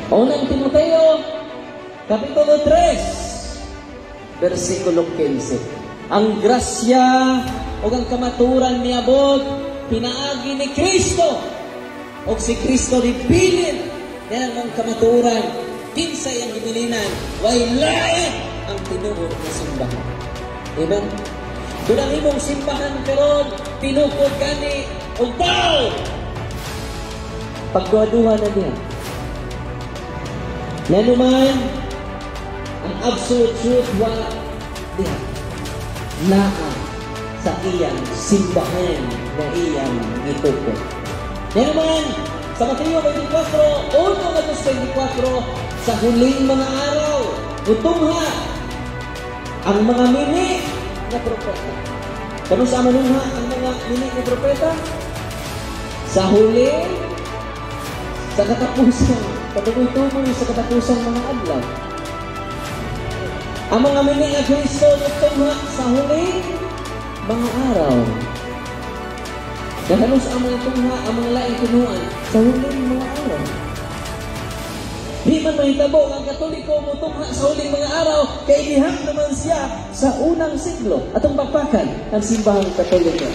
Unang Timoteo, Kapitulo 3, versikulo 15. Ang grasya o ang kamaturan niabot, pinaagi ni Kristo, o si Kristo ribilin, yan ang kamaturan, kinsay ang gibilinan, way lahat ang tinuod na simbahan. Amen? Doon ang imong simbahan karon, tinukod gani, o tao! Pagduha-duha na niya. Yan naman, ang absolute truth wala diha. Naa sa iyang simbahan na iyang itukod. Yan naman, sa Mateo 24, 1-24, sa huling mga araw, utungha ang mga mini na propeta. Kano sa manungha ang mga mini na propeta? Sa huli, sa katapusan, patuloy-tuloy sa katapusan mga adlaw. Ang mga mini na Kristo utungha sa huli mga araw. Dahil sa mga tungha, ang mga laing tunuan sa huling mga araw. Di man mahitabo ang Katoliko mutungha sa huling mga araw, kay ihang naman siya sa unang siglo atong pagpakan ang simbahang Katoliko.